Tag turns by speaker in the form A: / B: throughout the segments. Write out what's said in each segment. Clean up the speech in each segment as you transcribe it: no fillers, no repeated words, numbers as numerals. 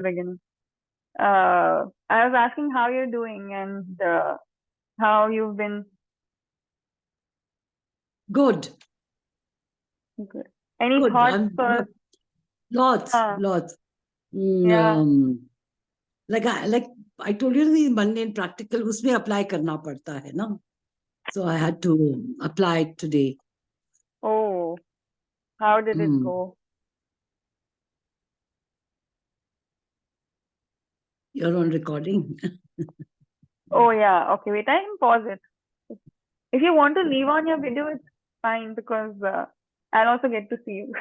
A: beginning. I was asking how you're doing and how you've been.
B: Good.
A: Good. Any
B: Good.
A: thoughts or
B: Lots.
A: yeah.
B: Like I told you, the mundane practical उसमें apply करना पड़ता है ना. So I had to apply it today.
A: Oh, how did it go?
B: You're on recording.
A: Oh yeah. Okay, wait. I can pause it. If you want to leave on your video, it's fine because I'll also get to see you.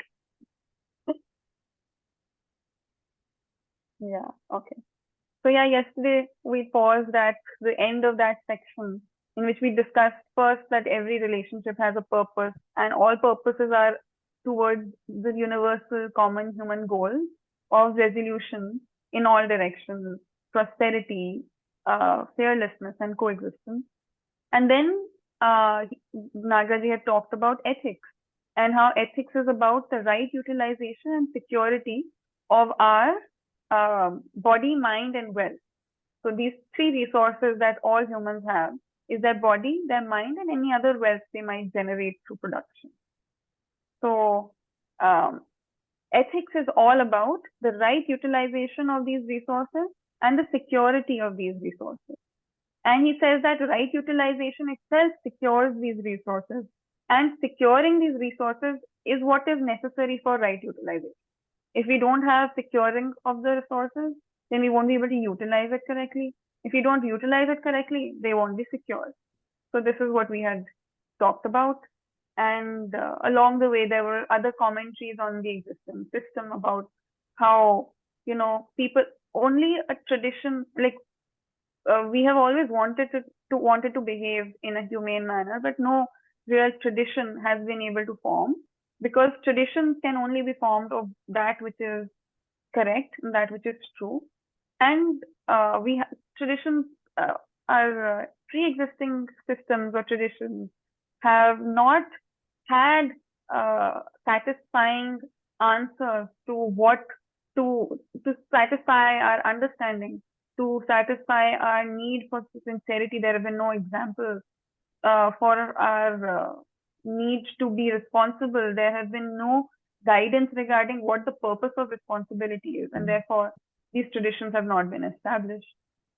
A: Yeah. Okay. So yeah, yesterday we paused at the end of that section in which we discussed first that every relationship has a purpose and all purposes are towards the universal common human goal of resolution in all directions, prosperity, fearlessness, and coexistence. And then Nagraj had talked about ethics and how ethics is about the right utilization and security of our body, mind, and wealth. So these three resources that all humans have is their body, their mind, and any other wealth they might generate through production. So um, ethics is all about the right utilization of these resources and the security of these resources. And he says that right utilization itself secures these resources, and securing these resources is what is necessary for right utilization. If we don't have securing of the resources, then we won't be able to utilize it correctly. If we don't utilize it correctly, they won't be secured. So this is what we had talked about. And along the way, there were other commentaries on the existing system about how, people only a tradition, like we have always wanted to behave in a humane manner, but no real tradition has been able to form because traditions can only be formed of that which is correct and that which is true. And traditions are pre-existing systems or traditions have not had satisfying answers to what to satisfy our understanding, to satisfy our need for sincerity. There have been no examples for our need to be responsible. There has been no guidance regarding what the purpose of responsibility is, and therefore these traditions have not been established.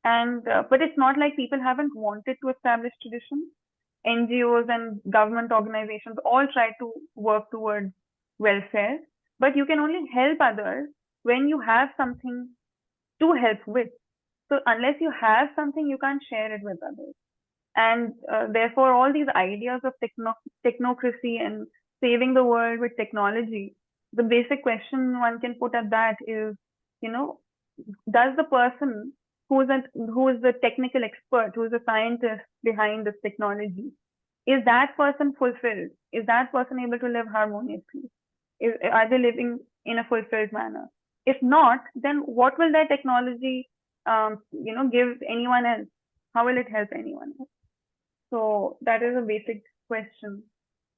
A: And but it's not like people haven't wanted to establish traditions. NGOs and government organizations all try to work towards welfare, but you can only help others when you have something to help with. So unless you have something, you can't share it with others. And therefore, all these ideas of technocracy and saving the world with technology, the basic question one can put at that is, does the person who is the technical expert, who is the scientist behind this technology, is that person fulfilled? Is that person able to live harmoniously? Are they living in a fulfilled manner? If not, then what will that technology, give anyone else? How will it help anyone else? So that is a basic question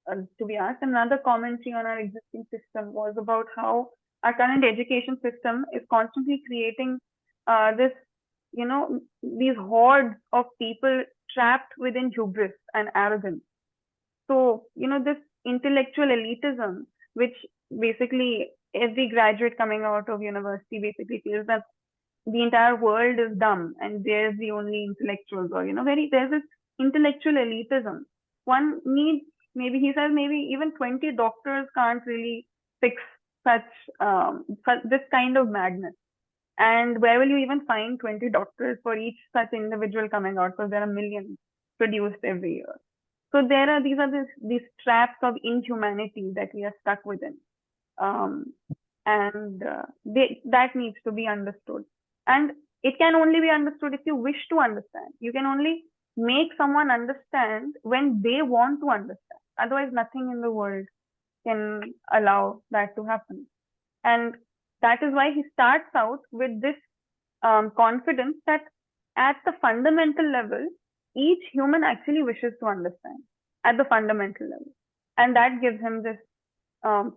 A: to be asked. Another commentary on our existing system was about how our current education system is constantly creating this, these hordes of people trapped within hubris and arrogance. So, this intellectual elitism, which basically every graduate coming out of university basically feels that the entire world is dumb and they're the only intellectuals, or, there's this intellectual elitism. One needs, maybe he says, maybe even 20 doctors can't really fix such this kind of madness. And where will you even find 20 doctors for each such individual coming out? Because there are millions produced every year. So these are these traps of inhumanity that we are stuck within, and that needs to be understood. And it can only be understood if you wish to understand. You can only make someone understand when they want to understand. Otherwise, nothing in the world can allow that to happen. And that is why he starts out with this confidence that at the fundamental level, each human actually wishes to understand at the fundamental level. And that gives him this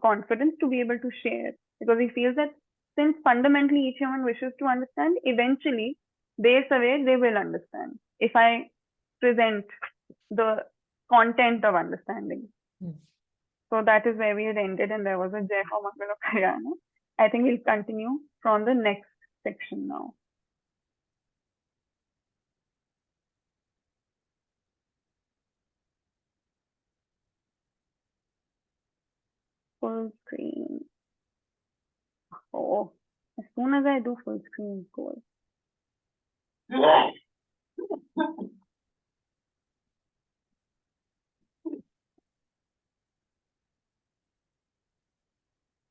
A: confidence to be able to share, because he feels that since fundamentally each human wishes to understand, eventually days away they will understand if I present the content of understanding. So that is where we had ended, and there was a Jai Ho Mangala Kalyana. I think we'll continue from the next section now. Full screen. Oh, as soon as I do full screen, it's goes.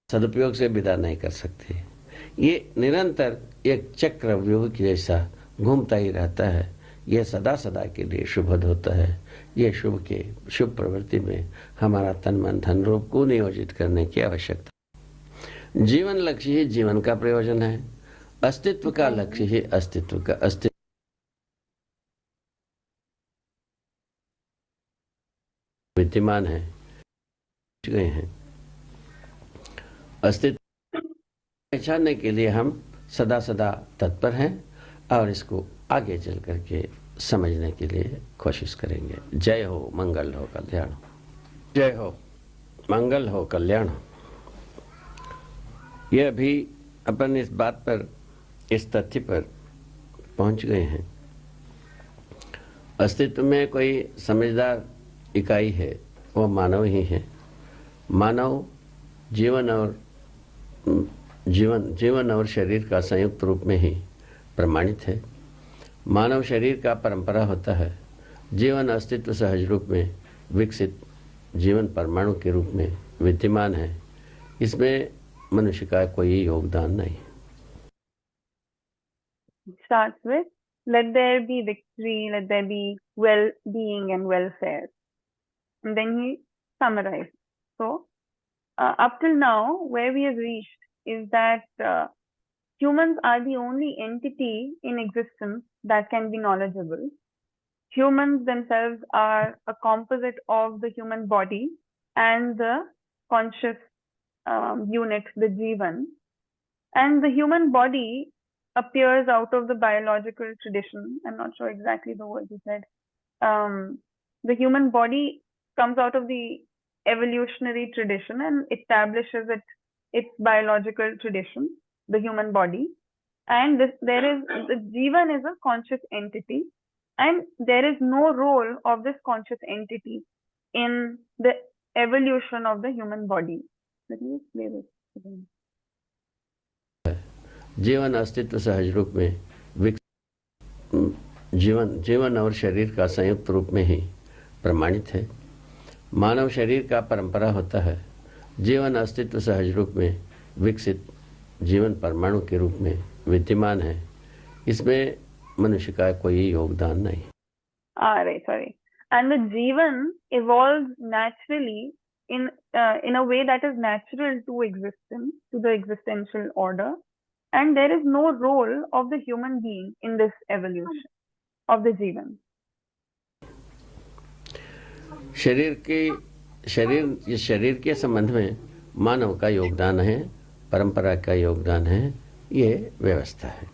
C: सदुपयोग से विदा नहीं कर सकते। ये निरंतर एक चक्रव्यूह के जैसा घूमता ही रहता है। यह सदा सदा के लिए शुभद होता है। ये शुभ प्रवृत्ति में हमारा तन मन धन रूप को नियोजित करने की आवश्यकता। जीवन लक्ष्य ही जीवन का प्रयोजन है। अस्तित्व का लक्ष्य ही अस्तित्व का विद्यमान है। गए हैं अस्तित्व पहचानने के लिए हम सदा सदा तत्पर हैं और इसको आगे चल करके समझने के लिए कोशिश करेंगे। जय हो, मंगल हो, कल्याण हो। जय हो, मंगल हो, कल्याण हो। यह अभी अपन इस बात पर, इस तथ्य पर पहुंच गए हैं। अस्तित्व में कोई समझदार इकाई है, वो मानव ही है। मानव जीवन और शरीर का संयुक्त रूप में ही प्रमाणित है। मानव शरीर का परंपरा होता है। जीवन अस्तित्व सहज रूप में विकसित जीवन परमाणु के रूप में विद्यमान है। इसमें मनुष्य का कोई योगदान नहीं।
A: Starts with, let there be victory, let there be well-being and welfare. And then he summarized. So, up till now, where we have reached is that humans are the only entity in existence that can be knowledgeable. Humans themselves are a composite of the human body and the conscious unit, the Jeevan. And the human body appears out of the biological tradition. I'm not sure exactly the word you said. The human body comes out of the evolutionary tradition and establishes its biological tradition, the human body. And the Jeevan is a conscious entity, and there is no role of this conscious entity in the evolution of the human body. Let me play this again.
C: जीवन अस्तित्व सहज रूप में जीवन और शरीर का संयुक्त रूप में ही प्रमाणित है। मानव शरीर का परंपरा होता है। जीवन अस्तित्व सहज रूप में विकसित जीवन परमाणु के रूप में विद्यमान है। इसमें मनुष्य का कोई योगदान नहीं।
A: Sorry. And the Jeevan evolves naturally in a way that is natural to existence, to the existential order. And there is no role of the human being in this evolution of the Jeevan.
C: शरीर के संबंध में मानव का योगदान है, परंपरा का योगदान है, ये व्यवस्था है।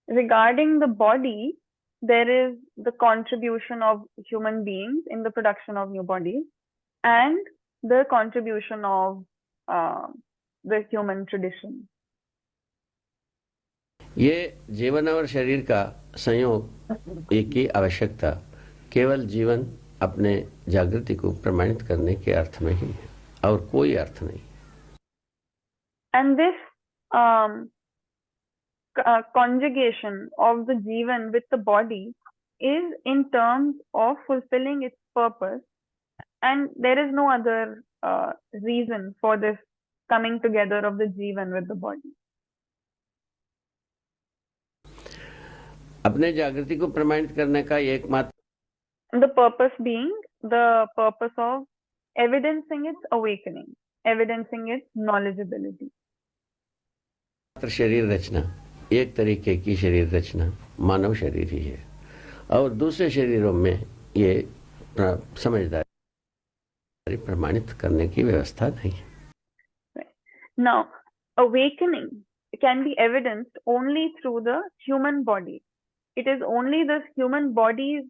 A: Regarding the body, there is the contribution of human beings in the production of new bodies and the contribution of the human tradition.
C: ये जीवन और शरीर का संयोग एक ही आवश्यकता केवल जीवन अपने जागृति को प्रमाणित करने के अर्थ में ही है और कोई अर्थ नहीं।
A: And this conjugation of the Jeevan with the body is in terms of fulfilling its purpose, and there is no other reason for this coming together of the Jeevan with the body.
C: अपने जागृति को प्रमाणित करने का एकमात्र,
A: the purpose being the purpose of evidencing its awakening, evidencing its knowledgeability.
C: शरीर रचना, एक तरीके की शरीर रचना मानव शरीर ही है और दूसरे शरीरों में ये समझदारी प्रमाणित करने की व्यवस्था नहीं है।
A: Now, awakening can be evidenced only through the human body. It is only this human body's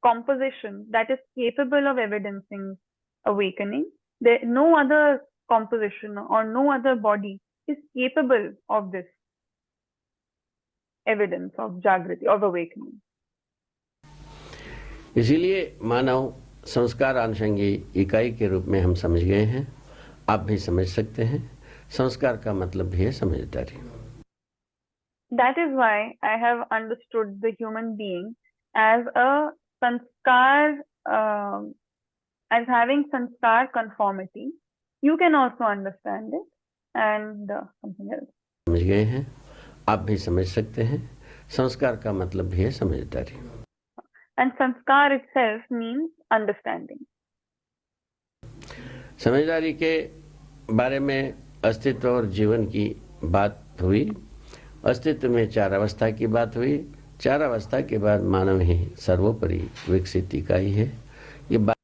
A: composition that is capable of evidencing awakening. No other composition or no other body is capable of this evidence of Jagriti, of awakening.
C: इसीलिए मानव संस्कार अनुषंगी इकाई के रूप में हम समझ गए हैं। आप भी समझ सकते हैं। संस्कार का मतलब भी है समझदारी।
A: That is why I have understood the human being as a sanskar, as having sanskar conformity. You can also understand it and something else.
C: समझ गए हैं। आप भी समझ सकते हैं। संस्कार का मतलब भी है समझदारी।
A: And sanskar itself means understanding.
C: समझदारी के बारे में अस्तित्व और जीवन की बात हुई। अस्तित्व में 4 अवस्था की बात हुई। 4 अवस्था के बाद मानव ही सर्वोपरि विकसित इकाई है। ये बात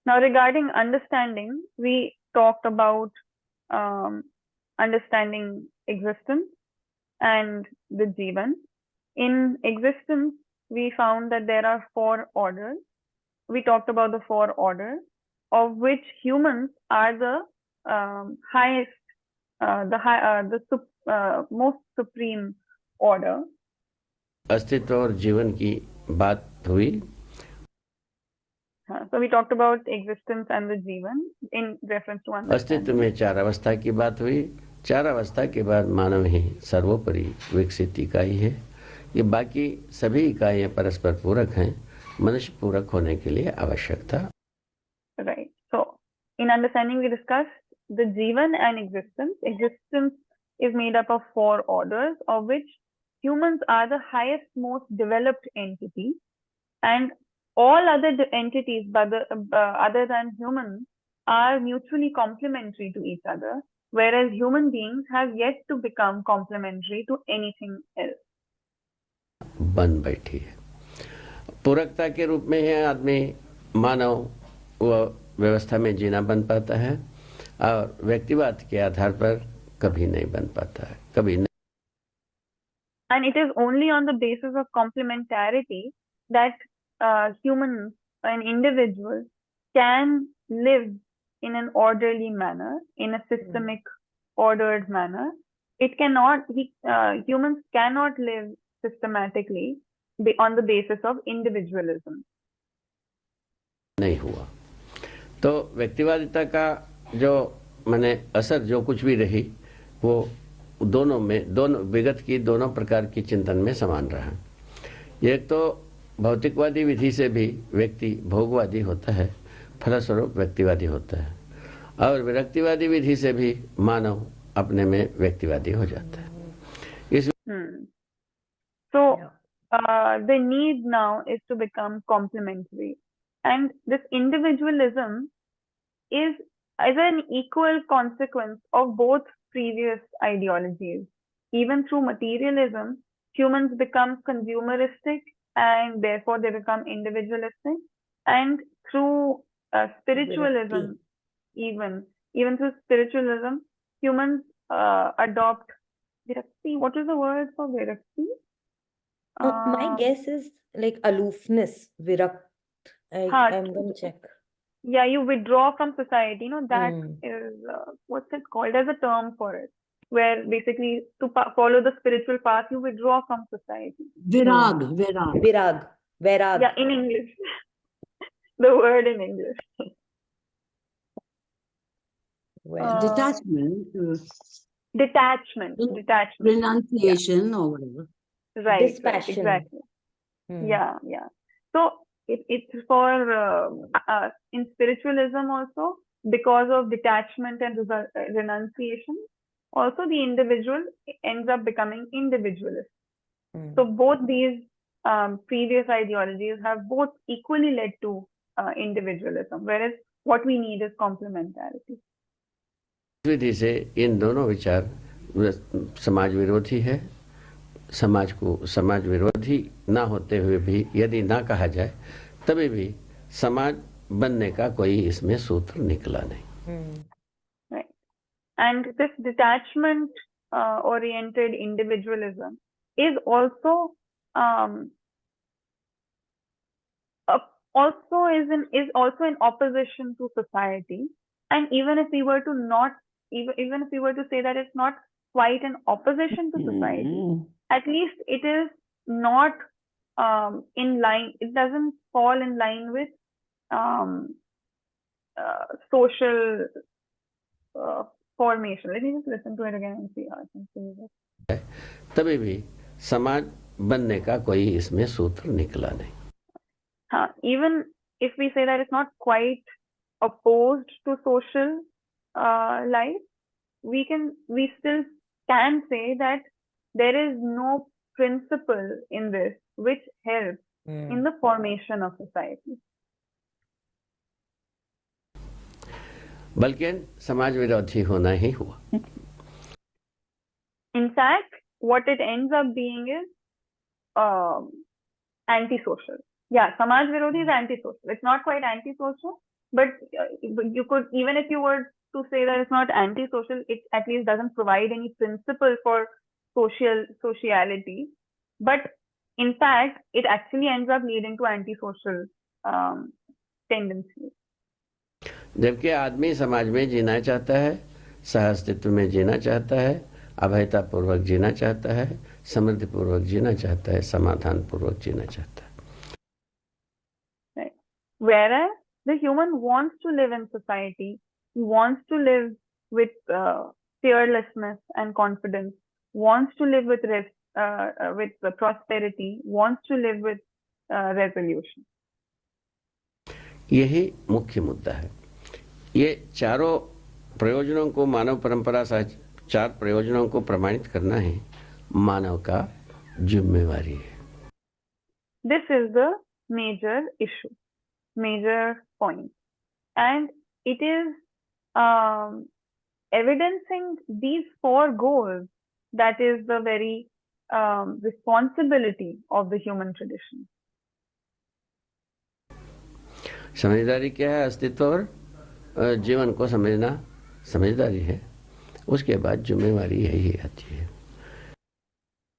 A: Now regarding understanding, we talked about understanding existence and the Jeevan. In existence, we found that there are 4 orders. We talked about the 4 orders, of which humans are the highest, most supreme order.
C: अस्तित्व और जीवन की बात हुई।
A: So we talked about existence and the Jeevan in reference to understanding.
C: अस्तित्व में 4 अवस्था की बात हुई। 4 अवस्था के बाद मानव ही सर्वोपरि विकसित इकाई है। ये बाकी सभी इकाइयां परस्पर पूरक हैं। मनुष्य पूरक होने के लिए आवश्यक था।
A: Right. So in understanding, we discussed the Jeevan and existence. Existence is made up of 4 orders, of which humans are the highest, most developed entity, and all other entities other than humans are mutually complementary to each other, whereas human beings have yet to become complementary to anything else.
C: बन बैठी है। पूरकता के रूप में है आदमी मानव वह व्यवस्था में जीना बन पाता है और व्यक्तिवाद के आधार पर कभी नहीं बन पाता है, कभी नहीं।
A: And it is only on the basis of complementarity that humans and individuals can live in an orderly manner, in a systemic, ordered manner. It cannot. Humans cannot live systematically on the basis of individualism.
C: नहीं हुआ तो व्यक्तिवादिता का जो माने असर जो कुछ भी रही वो दोनों विगत की दोनों प्रकार की चिंतन में समान रहा। एक तो भौतिकवादी विधि से भी व्यक्ति भोगवादी होता है, फलस्वरूप व्यक्तिवादी होता है, और विरक्तिवादी विधि से भी मानव अपने में व्यक्तिवादी हो जाता है।
A: So the need now is to become complementary, and this individualism is an equal consequence of both previous ideologies. Even through materialism, humans become consumeristic and therefore they become individualistic, and through spiritualism, even through spiritualism, humans adopt virakti. What is the word for virakti?
D: My guess is like aloofness, virakt. I'm going to check.
A: Yeah, you withdraw from society. That is, what's it called? There's a term for it, where basically to follow the spiritual path, you withdraw from society.
D: Virag.
A: Yeah, in English. The word in English. Detachment.
B: Renunciation or whatever.
A: Right.
D: Dispassion.
A: Exactly. Yeah. So it's for in spiritualism also, because of detachment and renunciation, also the individual ends up becoming individualist. So both these previous ideologies have both equally led to individualism, whereas what we need is complementarity.
C: विधि से इन दोनों विचार समाज विरोधी है। समाज को समाज विरोधी ना होते हुए भी यदि ना कहा जाए तभी भी समाज बनने का कोई इसमें सूत्र निकला नहीं।
A: Right. And this detachment oriented individualism is also also in opposition to society. And even if we were to not even if we were to say that it's not quite an opposition to society, at least it is not in line. It doesn't fall in line with social formation. Let me just listen to it again and see how I can say this.
C: तभी भी समाज बनने का कोई इसमें सूत्र निकला नहीं.
A: Even if we say that it's not quite opposed to social life, we still can say that there is no principle in this which helps in the formation of society.
C: बल्कि समाज विरोधी होना ही हुआ.
A: In fact, what it ends up being is antisocial. Yeah, Samaj Virodhi is antisocial. It's not quite antisocial, but you could, even if you were to say that it's not antisocial, it at least doesn't provide any principle for sociality. But in fact, it actually ends up leading to antisocial tendencies.
C: जबकि आदमी समाज में जीना चाहता है, सह-अस्तित्व में जीना चाहता है, अभयता पूर्वक जीना चाहता है, समृद्धि पूर्वक जीना चाहता है, समाधान पूर्वक जीना चाहता है.
A: Right. Whereas the human wants to live in society, he wants to live with fearlessness and confidence, wants to live with prosperity, wants to live with resolution.
C: यही मुख्य मुद्दा है. ये चारों प्रयोजनों को मानव परंपरा सह चार प्रयोजनों को प्रमाणित करना ही मानव का जिम्मेवारी है.
A: This is the major issue, major point, and it is evidencing these four goals that is the very responsibility of the human tradition.
C: समझदारी क्या है? अस्तित्व और जीवन को समझना समझदारी है. उसके बाद जिम्मेवारी यही आती है.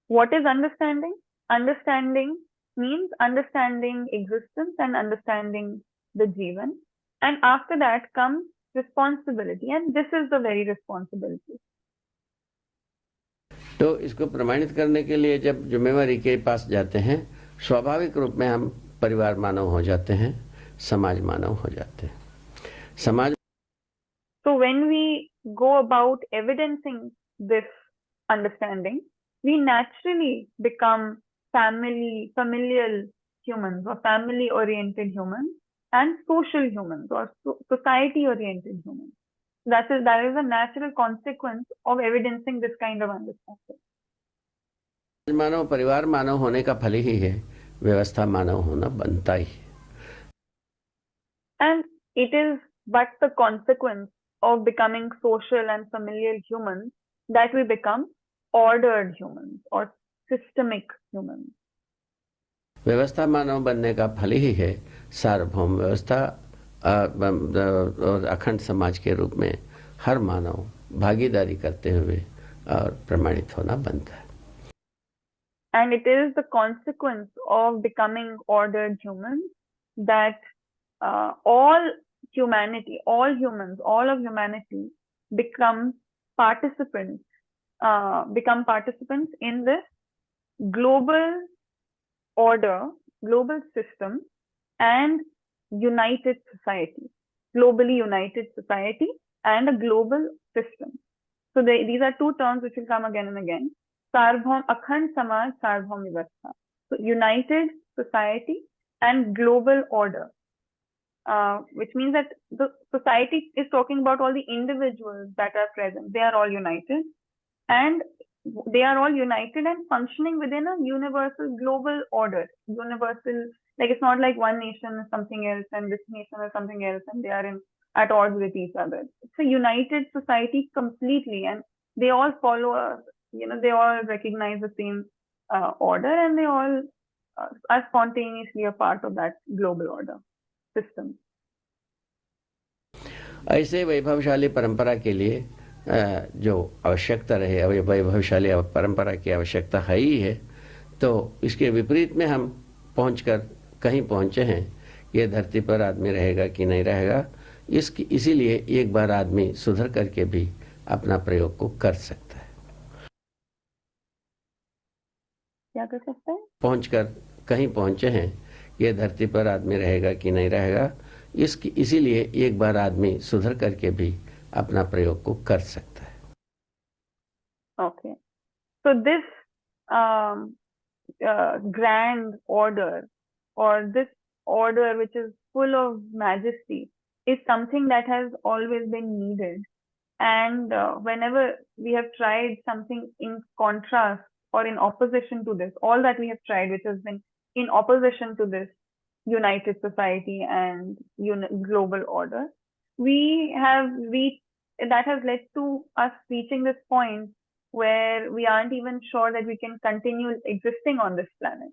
A: What is understanding? Understanding means understanding existence and understanding the Jeevan, and after that comes responsibility, and this is the very responsibility.
C: तो इसको प्रमाणित करने के लिए जब जिम्मेवारी के पास जाते हैं, स्वाभाविक रूप में हम परिवार मानव हो जाते हैं, समाज मानव हो जाते हैं. समाज.
A: So when we go about evidencing this understanding, we naturally become familial humans or family-oriented humans and social humans or society-oriented humans. That is a natural consequence of evidencing this kind of understanding.
C: मानव परिवार मानव होने का फल ही है, व्यवस्था मानव होना बनता ही है.
A: And it is but the consequence of becoming social and familial humans that we become ordered humans or systemic humans.
C: व्यवस्था मानव बनने का फल ही है. सार्वभौम व्यवस्था और अखंड समाज के रूप में हर मानव भागीदारी करते हुए और प्रमाणित होना बनता है.
A: And it is the consequence of becoming ordered humans that all humans, all of humanity become participants in this global order, global system, and united society, globally united society and a global system. So these are two terms which will come again and again. Sarvabhaum, Akhand Samaj, Sarvabhaum Vyavastha. So united society and global order, which means that the society is talking about all the individuals that are present. They are all united, and functioning within a universal global order. Universal, like it's not like one nation is something else and this nation is something else and they are at odds with each other. It's a united society completely, and they all follow they all recognize the same order, and they all are spontaneously a part of that global order system.
C: ऐसे वैभवशाली परंपरा के लिए जो आवश्यकता रहे, वैभवशाली परंपरा की आवश्यकता है ही है, तो इसके विपरीत में हम पहुंचकर कहीं पहुंचे हैं। ये धरती पर आदमी रहेगा कि नहीं रहेगा, इसीलिए एक बार आदमी सुधर करके भी अपना प्रयोग को कर सकता है।
A: क्या कर सकते हैं?
C: पहुंचकर कहीं पहुंचे हैं, ये धरती पर आदमी रहेगा कि नहीं रहेगा, इसीलिए एक बार आदमी सुधर करके भी अपना प्रयोग को कर सकता है।
A: Okay. So this grand order, or this order which is full of majesty, is something that has always been needed. And whenever we have tried something in contrast or in opposition to this, all that we have tried which has been in opposition to this united society and global order, that has led to us reaching this point where we aren't even sure that we can continue existing on this planet.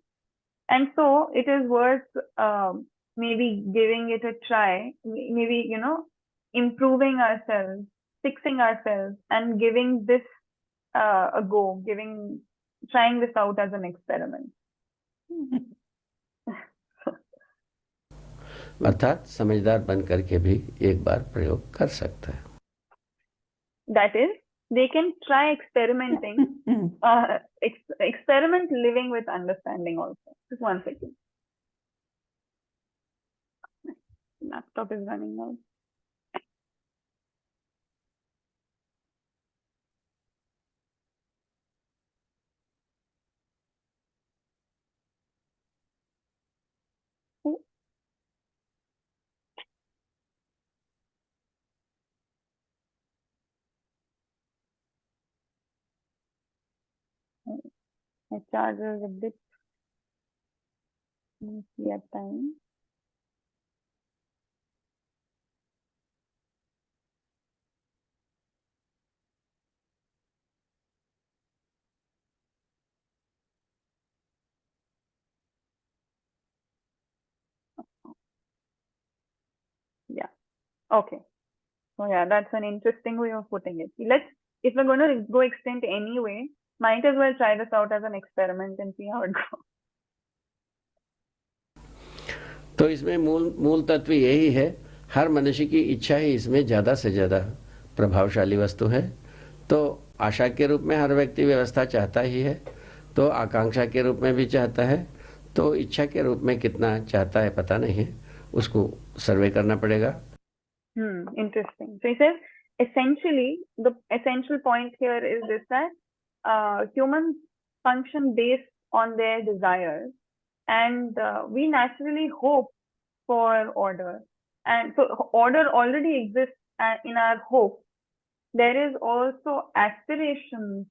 A: And so it is worth maybe giving it a try, maybe, improving ourselves, fixing ourselves, and giving this a go, trying this out as an experiment.
C: अर्थात समझदार बन करके भी एक बार प्रयोग कर सकता है।
A: That is, they can try experimenting, experiment living with understanding also. Just 1 second. Laptop is running out. My charger is a bit at time. Yeah. Okay. So yeah, that's an interesting way of putting it. If we're going to go extinct anyway, might as well try this out as an experiment and see how it goes.
C: तो इसमें मूल तत्व यही है, हर मनुष्य की इच्छा ही इसमें ज्यादा से ज्यादा प्रभावशाली वस्तु है। तो आशा के रूप में हर व्यक्ति व्यवस्था चाहता ही है, तो आकांक्षा के रूप में भी चाहता है, तो इच्छा के रूप में कितना चाहता है पता नहीं है, उसको सर्वे करना पड़ेगा।
A: Interesting. So he says, essentially, the essential point here is this, that humans function based on their desires, and we naturally hope for order. And so order already exists in our hope. There is also aspirations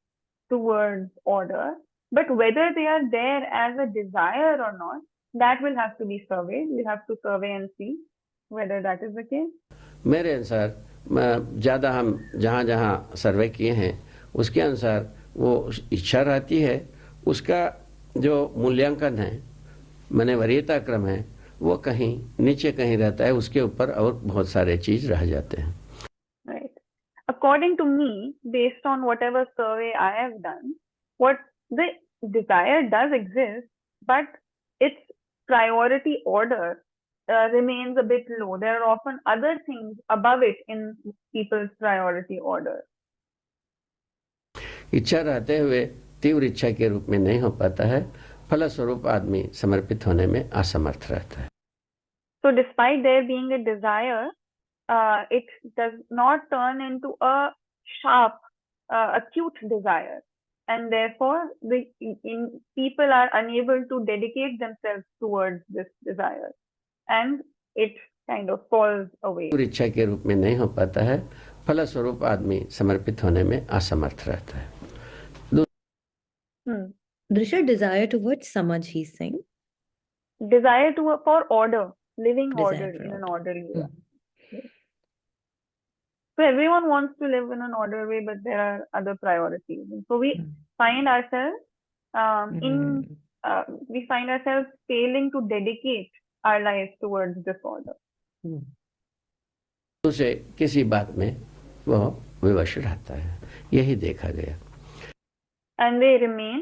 A: towards order, but whether they are there as a desire or not, that will have to be surveyed. We'll have to survey and see whether that is the case.
C: मेरे अनुसार ज़्यादा हम जहाँ सर्वे किए हैं उसके अनुसार वो इच्छा रहती है, उसका जो मूल्यांकन है, माने वरीयता क्रम है, वो कहीं नीचे कहीं रहता है, उसके ऊपर और बहुत सारे चीज रह जाते हैं।
A: Right. According to me, based on whatever survey I have done, what the desire does exist, but its priority order remains a bit low. There are often other things above it in people's priority order.
C: इच्छा रहते हुए तीव्र इच्छा के रूप में नहीं हो पाता है, फलस्वरूप आदमी समर्पित होने में असमर्थ रहता है।
A: So despite there being a desire, it does not turn into a sharp, acute desire, and therefore people are unable to dedicate themselves towards this desire, and it kind of falls away.
C: तीव्र इच्छा के रूप में नहीं हो पाता है, फलस्वरूप आदमी समर्पित होने में असमर्थ रहता है।
D: Drisha, desire towards samajh, he's saying.
A: Desire for order, living
D: Desire
A: order
D: for
A: in an
D: order.
A: orderly way. Yes. So everyone wants to live in an orderly way, but there are other priorities. And so we find ourselves failing to dedicate our lives towards this order.
C: उसे किसी बात में वो विवश रहता है, यही देखा गया।
A: And they remain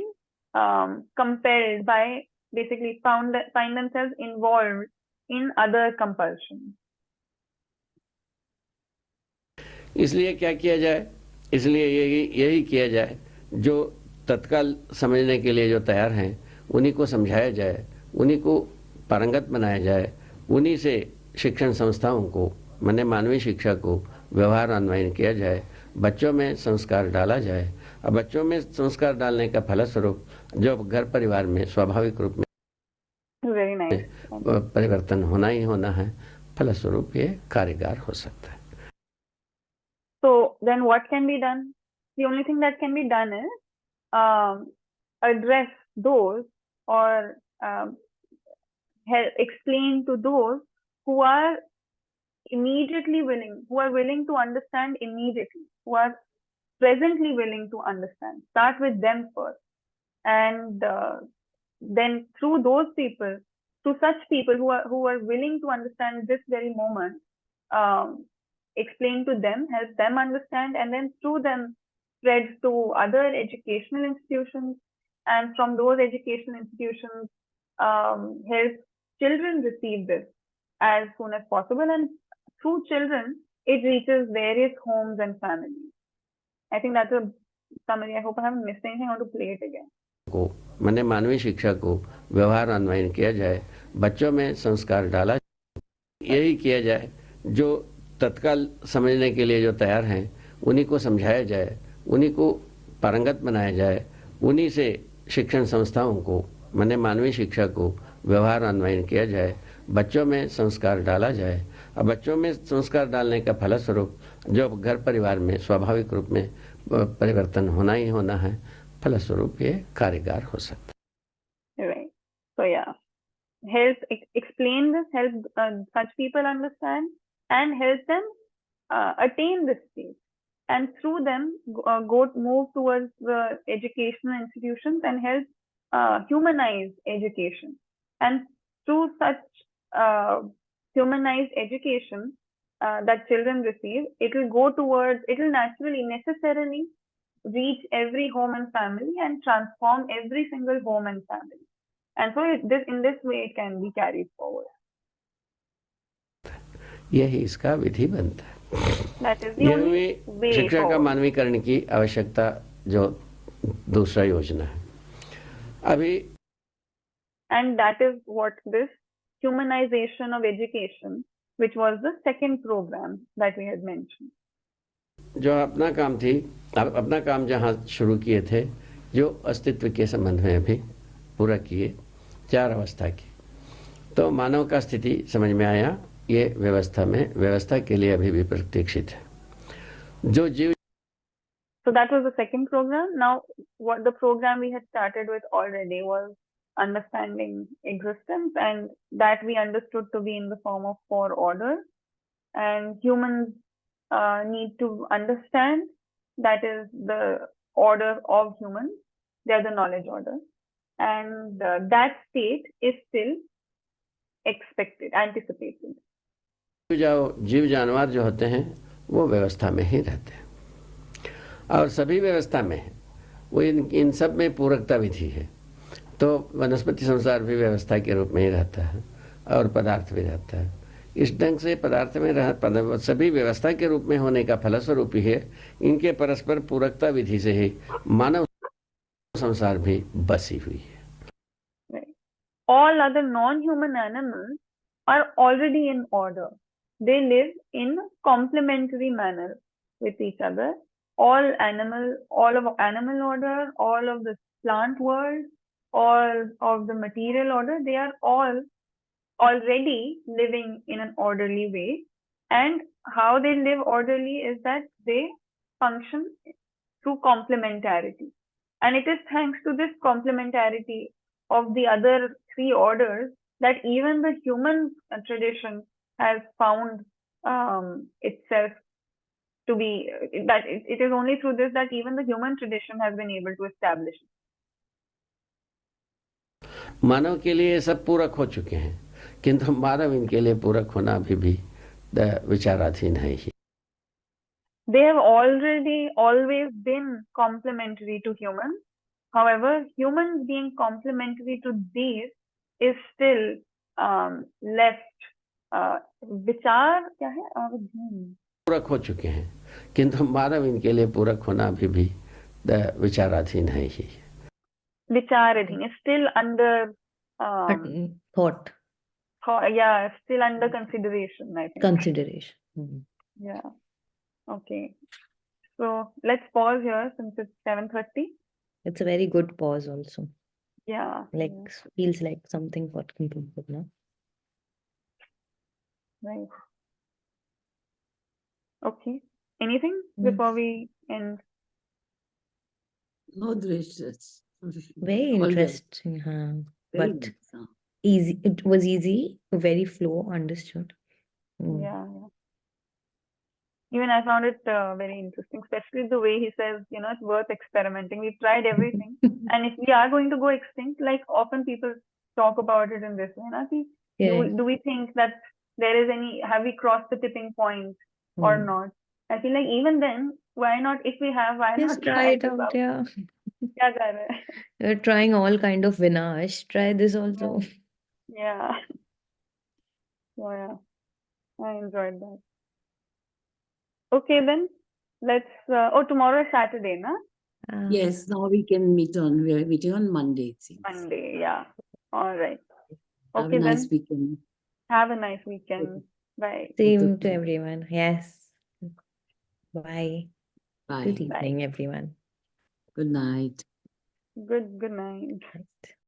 A: compelled by, basically find themselves involved in other compulsions.
C: इसलिए क्या किया जाए? इसलिए यही किया जाए, जो तत्काल समझने के लिए जो तैयार हैं उन्हीं को समझाया जाए, उन्हीं को पारंगत बनाया जाए, उन्हीं से शिक्षण संस्थाओं को, माने मानवीय शिक्षा को व्यवहार अन्वयन किया जाए, बच्चों में संस्कार डाला जाए। अब बच्चों में संस्कार डालने का फलस्वरूप जो घर परिवार में स्वाभाविक रूप में
A: Very nice.
C: परिवर्तन होना ही होना है, फलस्वरूप ये कार्यगर हो सकता है।
A: So then what can be done? The only thing that can be done is address those or explain to those who are immediately willing, who are willing to understand immediately, who are presently willing to understand. Start with them first. And then through those people, to such people who are willing to understand this very moment, explain to them, help them understand, and then through them spread to other educational institutions, and from those educational institutions help children receive this as soon as possible, and through children it reaches various homes and families. I think that's a summary. I hope I haven't missed anything. I want to play it again.
C: को माने मानवीय शिक्षा को व्यवहार अन्वयन किया जाए, बच्चों में संस्कार डाला, यही किया जाए, जो तत्काल समझने के लिए जो तैयार हैं उन्हीं को समझाया जाए, उन्हीं को पारंगत बनाया जाए, उन्हीं से शिक्षण संस्थाओं को, माने मानवीय शिक्षा को व्यवहार अन्वयन किया जाए, बच्चों में संस्कार डाला जाए। अब बच्चों में संस्कार डालने का फलस्वरूप जो घर परिवार में स्वाभाविक रूप में परिवर्तन होना ही होना है, फलस्वरूप ये कार्यगर हो सकता है।
A: Right. So yeah, help explain this, help such people understand, and help them attain this state, and through them move towards the educational institutions and help humanize education. And through such humanized education that children receive, it will necessarily reach every home and family and transform every single home and family. And so in this way it can be carried forward.
C: यही इसका विधि बनता है।
A: That is the only way
C: शिक्षा का
A: forward.
C: मानवीकरण की आवश्यकता जो दूसरा योजना है अभी,
A: And that is what this humanization of education, which was the second program that we had mentioned.
C: जो अपना काम थी, अपना काम जहाँ शुरू किए थे, जो अस्तित्व के संबंध में अभी पूरा किए 4 अवस्था की, तो मानव का स्थिति समझ में आया, ये व्यवस्था के लिए अभी भी प्रतीक्षित है। जो जीव
A: So that was the second program. Now, what the program we had started with already was understanding existence, and that we understood to be in the form of 4 orders. And humans need to understand that is the order of humans. They are the knowledge order. And that state is still anticipated.
C: जीव जानवर जो होते हैं वो व्यवस्था में ही रहते हैं, और सभी व्यवस्था में है, वो इन सब में पूरकता विधि है। तो वनस्पति संसार भी व्यवस्था के रूप में ही रहता है और पदार्थ भी रहता है। इस ढंग से पदार्थ में सभी व्यवस्था के रूप में होने का फलस्वरूप ही है, इनके परस्पर पूरकता विधि से ही मानव संसार भी बसी हुई है।
A: All other non-human animals are already in order. They live in complementary manner with each other. All of animal order, all of the plant world, all of the material order, they are all already living in an orderly way. And how they live orderly is that they function through complementarity. And it is thanks to this complementarity of the other 3 orders that even the human tradition has found itself to be, that it is only through this that even the human tradition has been able to establish.
C: मानव के लिए सब पूरक हो चुके हैं, किंतु मानव इनके लिए पूरक होना अभी भी विचाराधीन है ही।
A: they have already always been complementary to humans. However, humans being complementary to these is still left. विचार क्या है अवधि
C: पूरक हो चुके हैं, किंतु मानव इनके लिए पूरक होना अभी भी विचाराधीन है ही.
A: विचाराधीन is still under
D: Thought,
A: yeah, still under consideration, I think.
D: consideration. Mm.
A: Yeah. Okay. So let's pause here since it's 7:30.
D: It's a very good pause also.
A: Yeah.
D: Like,
A: Yeah.
D: feels like something for people, no?
A: Right. Okay. Anything
D: Mm.
A: before we end?
B: No, Drish, it's
D: Very
B: all well.
D: interesting, huh?
B: Very
D: But
B: nice, huh?
D: easy. It was easy, very flow, understood. Mm.
A: Yeah. Even I found it very interesting, especially the way he says, it's worth experimenting. We've tried everything. And if we are going to go extinct, like often people talk about it in this way, na, ki,
D: Correct.
A: do we think that there is have we crossed the tipping point or
D: Mm.
A: not? I feel like even then, why not, if we have, why
D: Just
A: not
D: try it
A: this
D: out,
A: out?
D: yeah.
A: Kya kar rahe hai?
D: You're trying all kind of Vinash. Try this also.
A: Yeah. So yeah, I enjoyed that. Okay then, let's, tomorrow is Saturday, na?
B: Yes, now we can we're meeting on Monday, it seems.
A: Monday, yeah. All right.
B: Have
A: Okay
B: a nice
A: then.
B: weekend.
A: Have a nice weekend. Bye.
D: Same to everyone. Yes. Bye.
B: Bye.
D: Good evening, everyone.
B: Good night.
A: Good night.
D: Right.